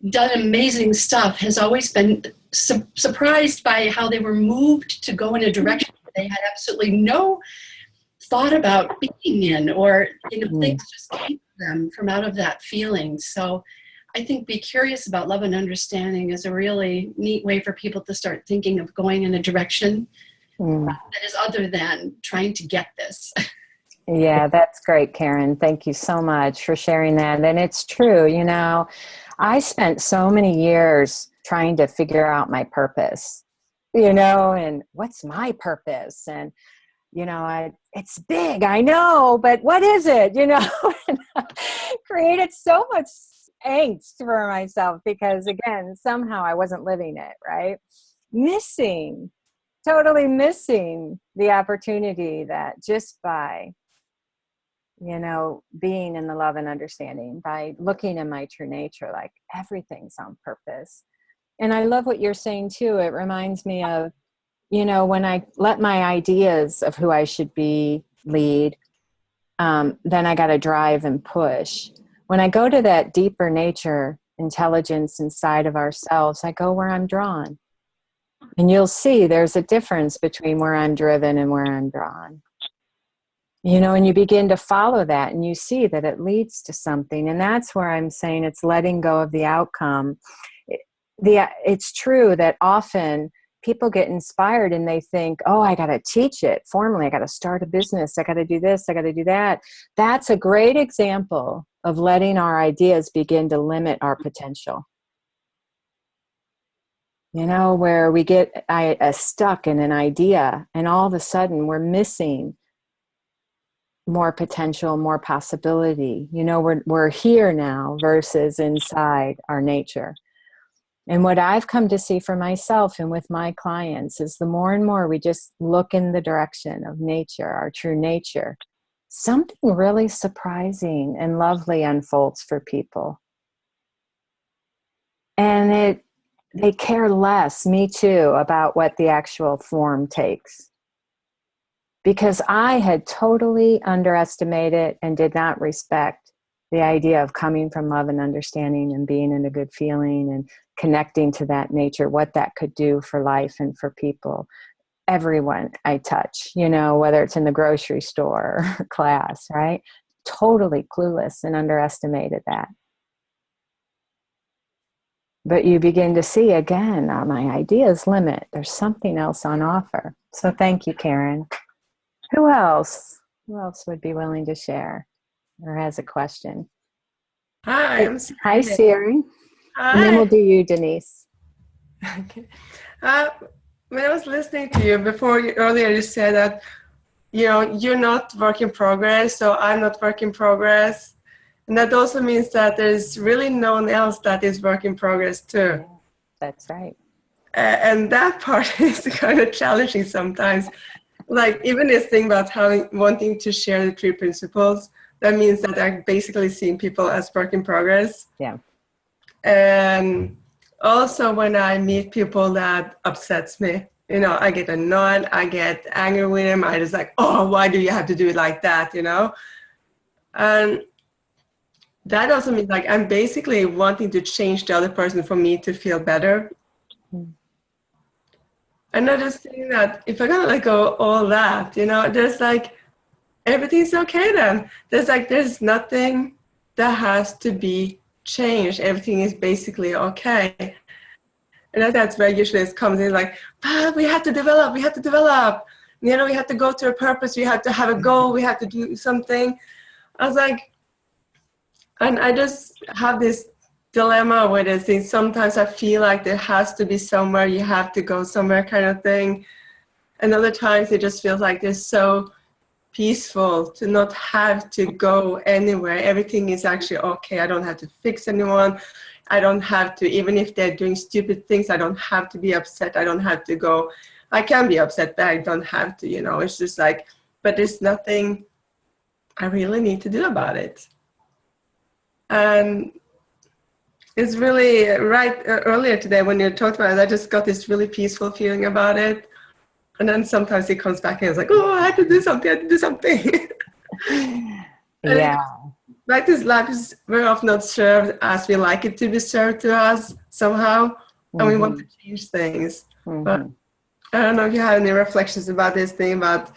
done amazing stuff has always been surprised by how they were moved to go in a direction they had absolutely no thought about being in, or things just came to them from out of that feeling. So I think be curious about love and understanding is a really neat way for people to start thinking of going in a direction that is other than trying to get this. Yeah, that's great, Karen. Thank you so much for sharing that. And it's true, I spent so many years trying to figure out my purpose, and what's my purpose? And, it's big, I know, but what is it? And created so much angst for myself because, again, somehow I wasn't living it, right? Totally missing the opportunity that just by being in the love and understanding, by looking in my true nature, like everything's on purpose. And I love what you're saying too. It reminds me of, when I let my ideas of who I should be lead, then I got to drive and push. When I go to that deeper nature, intelligence inside of ourselves, I go where I'm drawn. And you'll see there's a difference between where I'm driven and where I'm drawn. And you begin to follow that and you see that it leads to something. And that's where I'm saying it's letting go of the outcome. It's true that often people get inspired and they think, oh, I got to teach it formally. I got to start a business. I got to do this. I got to do that. That's a great example of letting our ideas begin to limit our potential. Where we get stuck in an idea and all of a sudden we're missing more potential, more possibility. We're here now versus inside our nature. And what I've come to see for myself and with my clients is the more and more we just look in the direction of nature, our true nature, something really surprising and lovely unfolds for people. And they care less, me too, about what the actual form takes. Because I had totally underestimated and did not respect the idea of coming from love and understanding and being in a good feeling and connecting to that nature, what that could do for life and for people. Everyone I touch, whether it's in the grocery store or class, right? Totally clueless and underestimated that. But you begin to see again, my ideas limit. There's something else on offer. So thank you, Karen. Who else? Who else would be willing to share or has a question? Hi, I'm Siri. Hi, Siri. Hi. And then we'll do you, Denise. Okay. When I was listening to you earlier, you said that, you're not work in progress, so I'm not work in progress. And that also means that there's really no one else that is work in progress too. That's right. And that part is kind of challenging sometimes. Like even this thing about wanting to share the 3 principles, that means that I'm basically seeing people as work in progress. Yeah. And also when I meet people that upsets me, I get annoyed, I get angry with them. I just like, oh, why do you have to do it like that, And that also means like I'm basically wanting to change the other person for me to feel better. And I just think that if I gotta let go all that, there's like, everything's okay then. There's nothing that has to be changed. Everything is basically okay. And that's where usually it comes in like, we have to develop. We have to go to a purpose. We have to have a goal. We have to do something. I was like, and I just have this dilemma with it. Sometimes I feel like there has to be somewhere, you have to go somewhere kind of thing. And other times it just feels like they're so peaceful to not have to go anywhere. Everything is actually okay. I don't have to fix anyone. I don't have to, even if they're doing stupid things, I don't have to be upset. I don't have to go. I can be upset, but I don't have to, It's just like, but there's nothing I really need to do about it. And it's really earlier today when you talked about it, I just got this really peaceful feeling about it. And then sometimes it comes back and it's like, oh, I had to do something. Yeah. Like this life is very often not served as we like it to be served to us somehow. And we want to change things. But I don't know if you have any reflections about this thing about,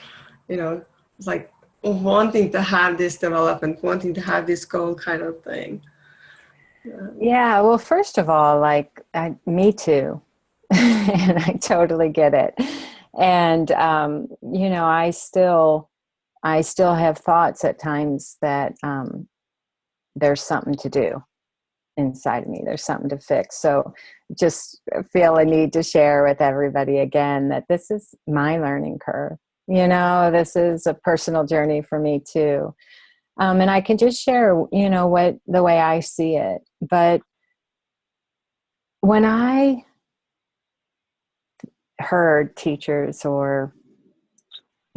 it's like wanting to have this development, wanting to have this goal kind of thing. Yeah, well, first of all, me too. And I totally get it. And, I still have thoughts at times that there's something to do inside of me. There's something to fix. So just feel a need to share with everybody again that this is my learning curve. This is a personal journey for me too. And I can just share, what the way I see it. But when I heard teachers or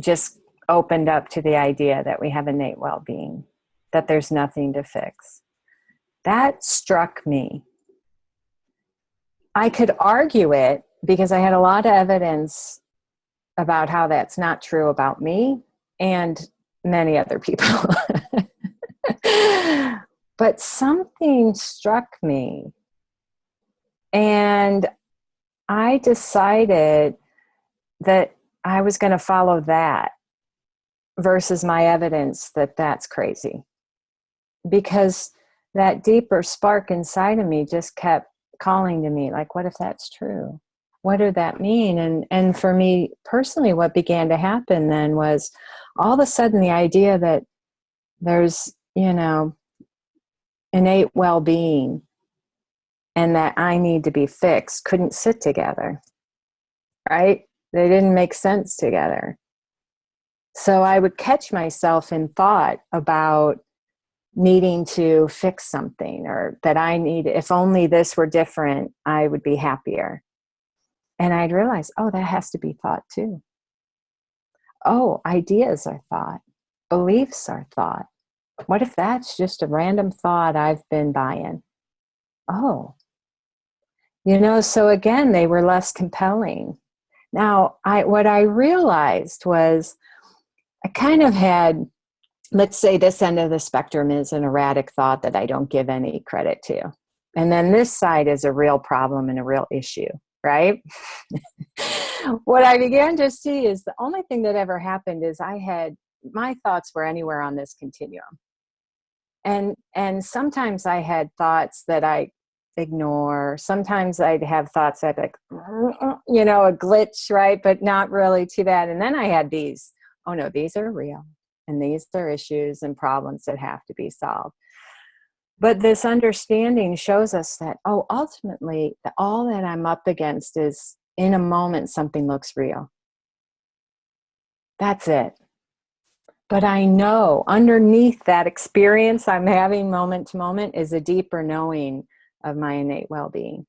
just opened up to the idea that we have innate well-being, that there's nothing to fix, that struck me. I could argue it because I had a lot of evidence about how that's not true about me and many other people. But something struck me, and I decided that I was going to follow that versus my evidence that that's crazy. Because that deeper spark inside of me just kept calling to me, like, what if that's true? What did that mean? And for me personally, what began to happen then was all of a sudden the idea that there's, innate well-being and that I need to be fixed couldn't sit together, right? They didn't make sense together. So I would catch myself in thought about needing to fix something, or that if only this were different, I would be happier. And I'd realize, oh, that has to be thought too. Oh, ideas are thought. Beliefs are thought. What if that's just a random thought I've been buying? Oh, so again, they were less compelling. Now, what I realized was I kind of had, let's say this end of the spectrum is an erratic thought that I don't give any credit to. And then this side is a real problem and a real issue, right? What I began to see is the only thing that ever happened is my thoughts were anywhere on this continuum. And sometimes I had thoughts that I ignore. Sometimes I'd have thoughts that like, a glitch, right? But not really too bad. And then I had these, oh no, these are real. And these are issues and problems that have to be solved. But this understanding shows us that, ultimately, all that I'm up against is, in a moment, something looks real. That's it. But I know underneath that experience I'm having moment to moment is a deeper knowing of my innate well-being.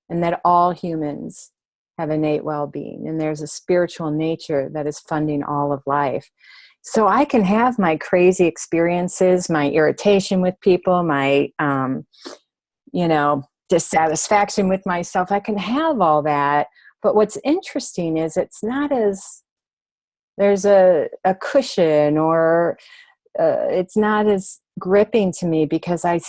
And that all humans have innate well-being. And there's a spiritual nature that is funding all of life. So I can have my crazy experiences, my irritation with people, my, dissatisfaction with myself. I can have all that. But what's interesting is it's not as, there's a cushion, or it's not as gripping to me because I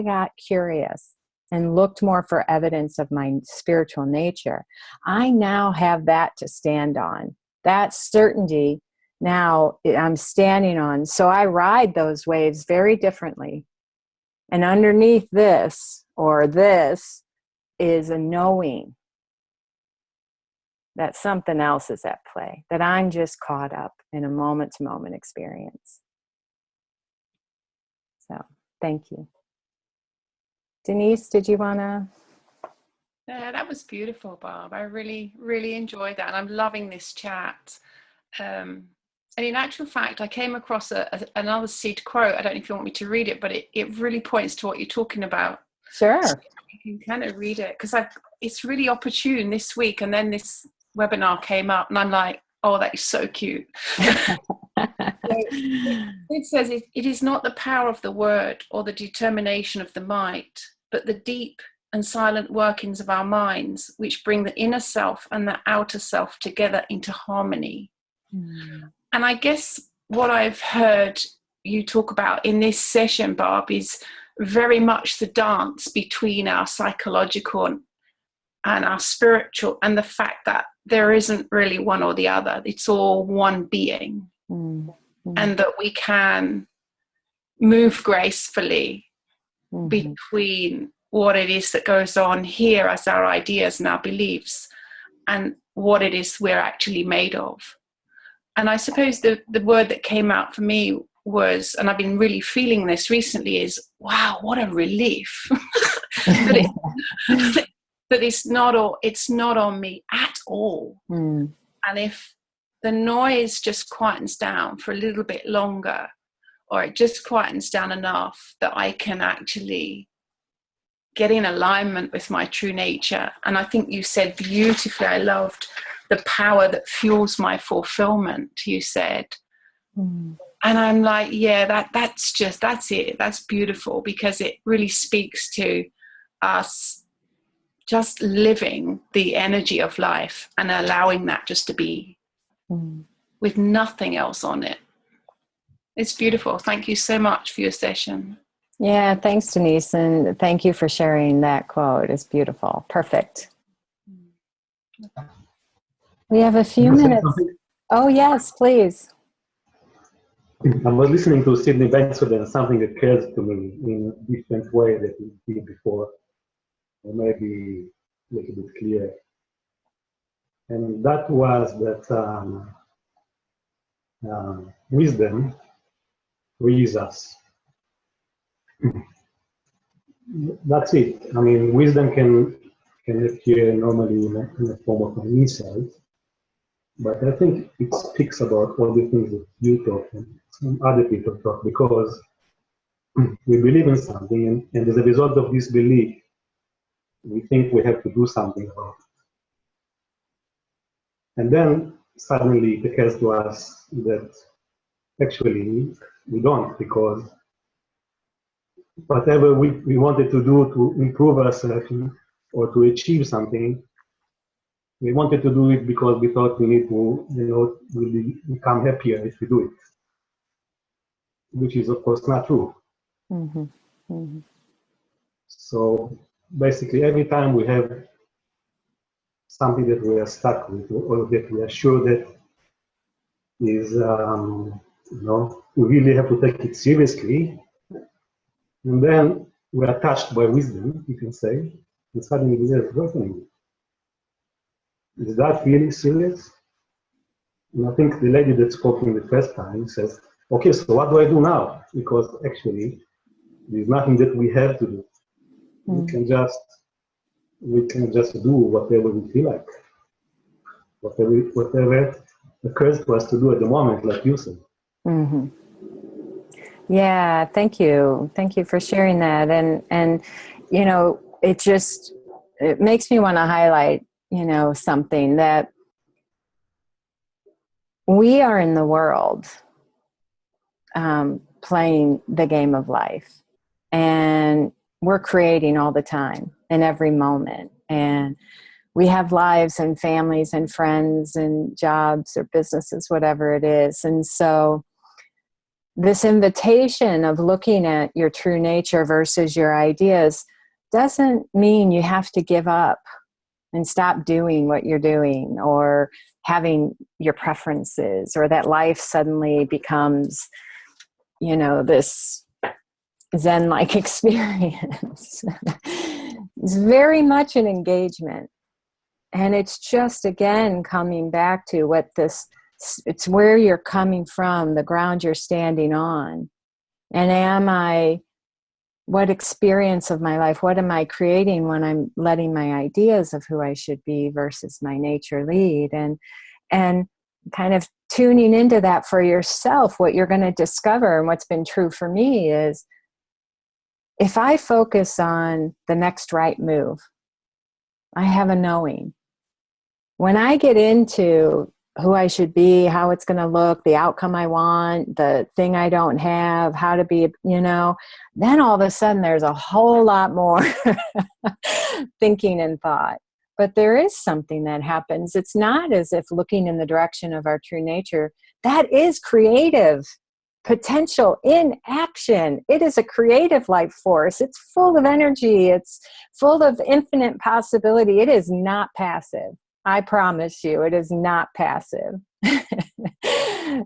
got curious and looked more for evidence of my spiritual nature. I now have that to stand on. That certainty now I'm standing on. So I ride those waves very differently. And underneath this is a knowing that something else is at play, that I'm just caught up in a moment-to-moment experience. So, thank you. Denise, did you want to? Yeah, that was beautiful, Barb. I really, really enjoyed that. And I'm loving this chat. And in actual fact, I came across another seed quote. I don't know if you want me to read it, but it really points to what you're talking about. Sure. So you can kind of read it, because it's really opportune this week. And then this webinar came up and I'm like, oh, that is so cute. It says, it is not the power of the word or the determination of the might, but the deep and silent workings of our minds which bring the inner self and the outer self together into harmony. And I guess what I've heard you talk about in this session, Barb, is very much the dance between our psychological and our spiritual, and the fact that there isn't really one or the other. It's all one being. And that we can move gracefully between what it is that goes on here as our ideas and our beliefs, and what it is we're actually made of. And I suppose the word that came out for me was, and I've been really feeling this recently, is, wow, what a relief. That it's not on me at all. And if the noise just quietens down for a little bit longer, or it just quietens down enough that I can actually get in alignment with my true nature. And I think you said beautifully, I loved the power that fuels my fulfillment, you said. And I'm like, yeah, that's it. That's beautiful, because it really speaks to us just living the energy of life and allowing that just to be with nothing else on it. It's beautiful. Thank you so much for your session. Yeah, thanks, Denise. And thank you for sharing that quote. It's beautiful. Perfect. We have a few minutes. Oh, yes, please. I was listening to Sydney Banksford and something occurred to me in a different way that it did before, or maybe make it clear. And that was that wisdom frees us. That's it. I mean, wisdom can appear normally in the form of an insight, but I think it speaks about all the things that you talk and some other people talk, because we believe in something, and as a result of this belief, we think we have to do something about it. And then suddenly it occurs to us that actually we don't, because whatever we wanted to do to improve ourselves or to achieve something, we wanted to do it because we thought we need to, we'll become happier if we do it, which is of course not true. Mm-hmm. Mm-hmm. So basically every time we have something that we are stuck with, or that we are sure that is, we really have to take it seriously, and then we are touched by wisdom, you can say, and suddenly we are working. Is that really serious? And I think the lady that spoke in the first time says, okay, so what do I do now? Because actually, there's nothing that we have to do. Mm. We can just do whatever we feel like, whatever occurs to us to do at the moment, like you said. Mm-hmm. Yeah, thank you. Thank you for sharing that. And it makes me want to highlight, something that we are in the world playing the game of life, and we're creating all the time in every moment. And we have lives and families and friends and jobs or businesses, whatever it is. And so this invitation of looking at your true nature versus your ideas doesn't mean you have to give up and stop doing what you're doing, or having your preferences, or that life suddenly becomes, this Zen-like experience. It's very much an engagement. And it's just, again, coming back to it's where you're coming from, the ground you're standing on. And what experience of my life, what am I creating when I'm letting my ideas of who I should be versus my nature lead? And kind of tuning into that for yourself, what you're going to discover, and what's been true for me is, if I focus on the next right move, I have a knowing. When I get into who I should be, how it's going to look, the outcome I want, the thing I don't have, how to be, then all of a sudden there's a whole lot more thinking and thought. But there is something that happens. It's not as if looking in the direction of our true nature. That is creative potential in action. It is a creative life force. It's full of energy. It's full of infinite possibility. It is not passive. I promise you, it is not passive.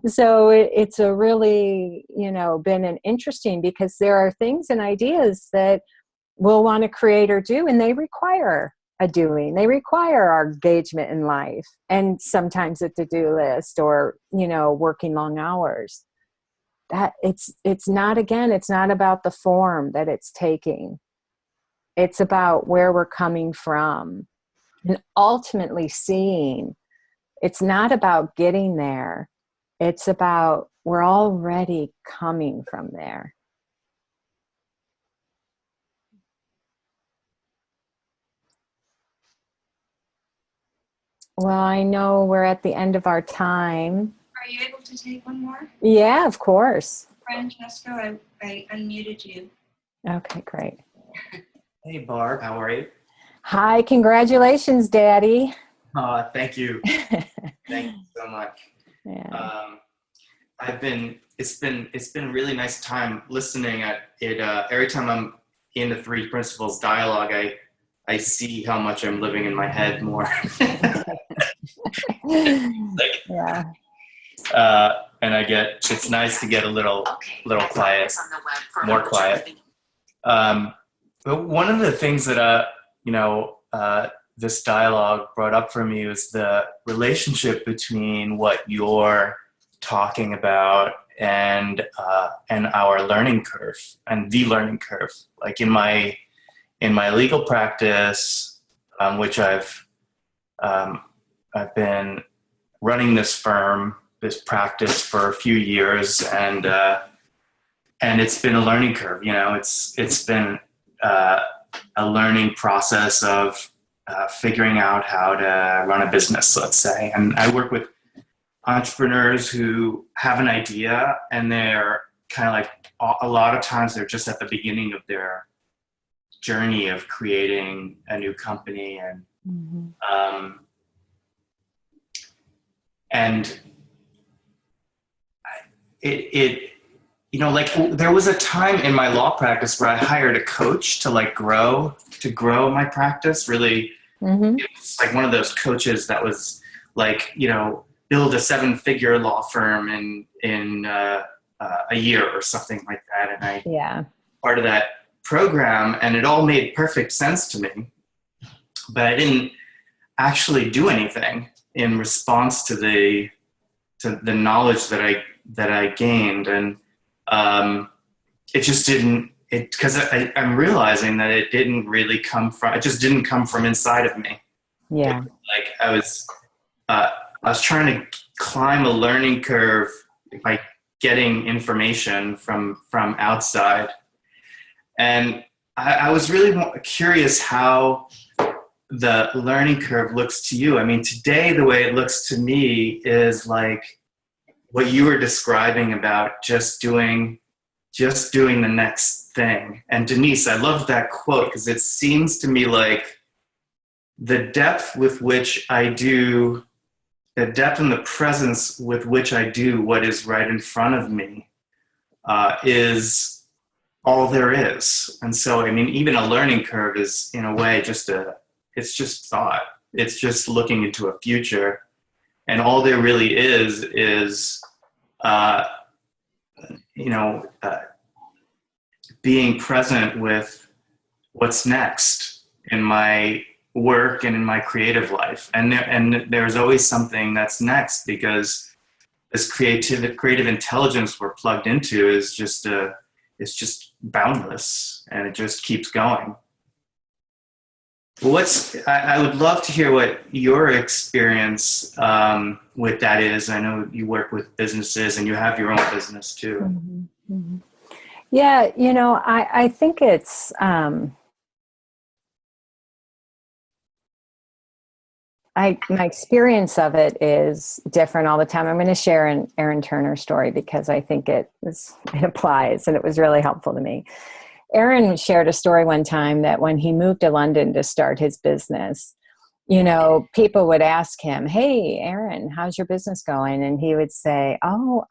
So it's a really, been an interesting, because there are things and ideas that we'll want to create or do, and they require a doing. They require our engagement in life, and sometimes a to-do list, or, working long hours. That it's not about the form that it's taking. It's about where we're coming from. And ultimately seeing, it's not about getting there. It's about we're already coming from there. Well, I know we're at the end of our time. Are you able to take one more? Yeah, of course. Francesco, I unmuted you. Okay, great. Hey, Barb, how are you? Hi, congratulations, Daddy. Thank you. Thank you so much. Yeah. It's been a really nice time listening at it. Every time I'm in the Three Principles dialogue, I see how much I'm living in my head more. Yeah. and it's nice to get a little quiet, more quiet. But one of the things that, this dialogue brought up for me was the relationship between what you're talking about and our learning curve and the learning curve. Like in my legal practice, which I've been running this practice for a few years, and it's been a learning curve. It's been a learning process of figuring out how to run a business, let's say. And I work with entrepreneurs who have an idea, and they're kind of like, a lot of times they're just at the beginning of their journey of creating a new company, and and there was a time in my law practice where I hired a coach to grow my practice. Really, it's like one of those coaches that was like, build a 7-figure law firm in a year or something like that. And part of that program, and it all made perfect sense to me, but I didn't actually do anything in response to the knowledge that I gained. And it just didn't, because I'm realizing that it just didn't come from inside of me. Yeah. I was trying to climb a learning curve by getting information from outside. And I was really curious how the learning curve looks to you. I mean, today, the way it looks to me is like what you were describing about just doing the next thing. And Denise, I love that quote, because it seems to me like the depth and the presence with which I do what is right in front of me is all there is. And so, I mean, even a learning curve is, in a way, it's just thought. It's just looking into a future. And all there really is being present with what's next in my work and in my creative life. And there's always something that's next, because this creative intelligence we're plugged into is just it's just boundless, and it just keeps going. I would love to hear what your experience with that is. I know you work with businesses, and you have your own business too. Mm-hmm. Mm-hmm. Yeah, I think it's my experience of it is different all the time. I'm going to share an Aaron Turner story because I think it applies, and it was really helpful to me. Aaron shared a story one time that when he moved to London to start his business, people would ask him, "Hey, Aaron, how's your business going?" And he would say, "Oh,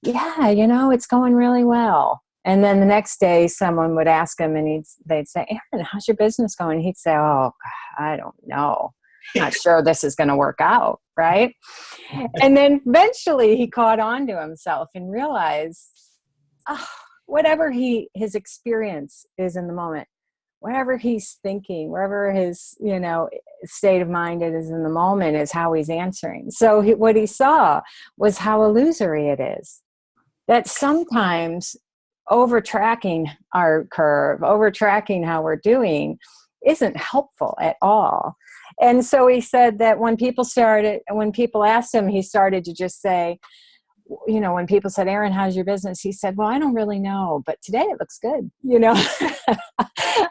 yeah, it's going really well." And then the next day someone would ask him, and they'd say, "Aaron, how's your business going?" He'd say, "Oh, I don't know. Not sure this is going to work out." Right. And then eventually he caught on to himself and realized, whatever his experience is in the moment, whatever he's thinking, wherever his, state of mind it is in the moment is how he's answering. So what he saw was how illusory it is. That sometimes over-tracking our curve, over-tracking how we're doing isn't helpful at all. And so he said that when people asked him, he started to just say, when people said, "Aaron, how's your business?" He said, "Well, I don't really know, but today it looks good."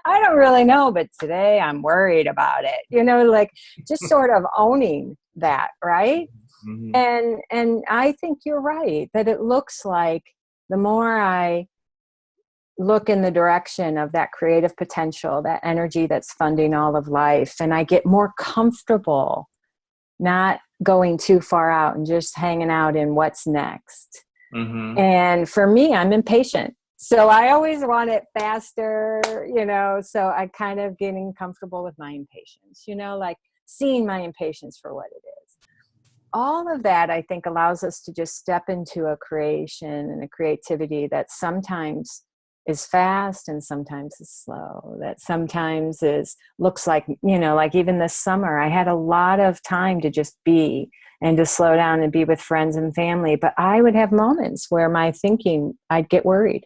I don't really know, but today I'm worried about it. Like just sort of owning that, right? Mm-hmm. And I think you're right, that it looks like the more I look in the direction of that creative potential, that energy that's funding all of life, and I get more comfortable not going too far out and just hanging out in what's next. Mm-hmm. And for me, I'm impatient. So I always want it faster, so I kind of getting comfortable with my impatience, like seeing my impatience for what it is. all of that, I think, allows us to just step into a creation and a creativity that sometimes is fast and sometimes is slow, that sometimes looks like, like even this summer, I had a lot of time to just be and to slow down and be with friends and family. But I would have moments where my thinking, I'd get worried.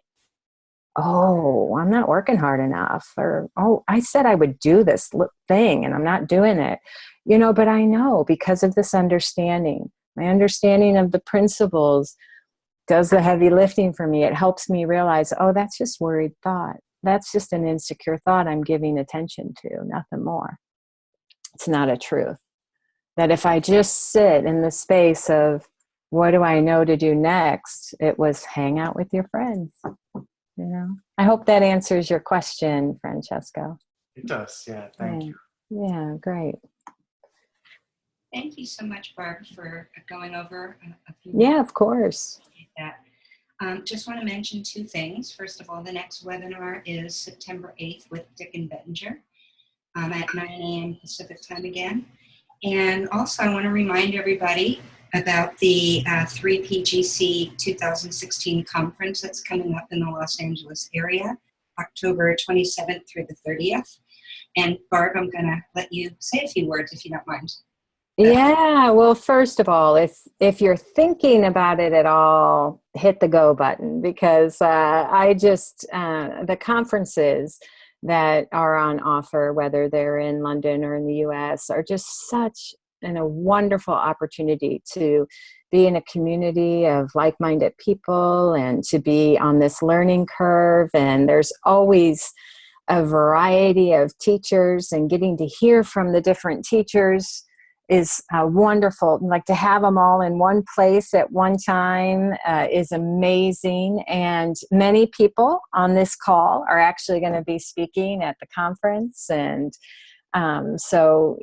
Oh, I'm not working hard enough. Or, oh, I said I would do this thing and I'm not doing it. But I know because of this understanding, my understanding of the principles does the heavy lifting for me. It helps me realize, oh, that's just worried thought. That's just an insecure thought I'm giving attention to, nothing more. It's not a truth. That if I just sit in the space of what do I know to do next, it was hang out with your friends. I hope that answers your question, Francesco. It does, yeah. Thank you. Yeah, great. Thank you so much, Barb, for going over a few. Yeah, of course. That. Just want to mention two things. First of all, the next webinar is September 8th with Dick and Bettinger at 9 a.m. Pacific time again. And also, I want to remind everybody about the 3PGC 2016 conference that's coming up in the Los Angeles area, October 27th through the 30th. And Barb, I'm going to let you say a few words if you don't mind. Yeah, well, first of all, if you're thinking about it at all, hit the go button, because the conferences that are on offer, whether they're in London or in the US, are just such a wonderful opportunity to be in a community of like-minded people and to be on this learning curve. And there's always a variety of teachers, and getting to hear from the different teachers is wonderful. Like, to have them all in one place at one time is amazing. And many people on this call are actually going to be speaking at the conference. And so,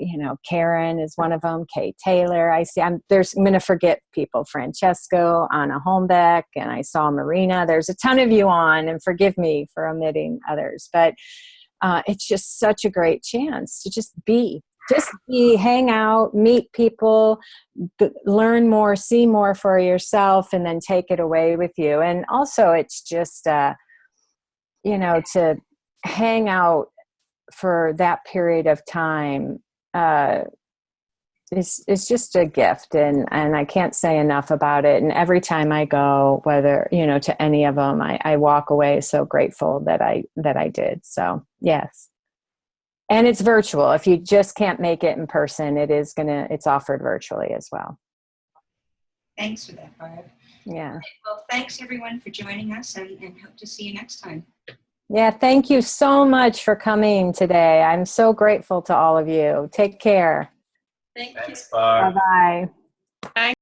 Karen is one of them, Kay Taylor. I see, I'm going to forget people, Francesco, Anna Holmbeck, and I saw Marina. There's a ton of you on, and forgive me for omitting others. But it's just such a great chance to just be, hang out, meet people, learn more, see more for yourself, and then take it away with you. And also, it's just, to hang out for that period of time is just a gift. And I can't say enough about it. And every time I go, whether, to any of them, I walk away so grateful that I did. So, yes. And it's virtual. If you just can't make it in person, it's offered virtually as well. Thanks for that, Barb. Yeah. Okay, well, thanks everyone for joining us, and hope to see you next time. Yeah. Thank you so much for coming today. I'm so grateful to all of you. Take care. Thank you. Thanks, Barb. Bye-bye.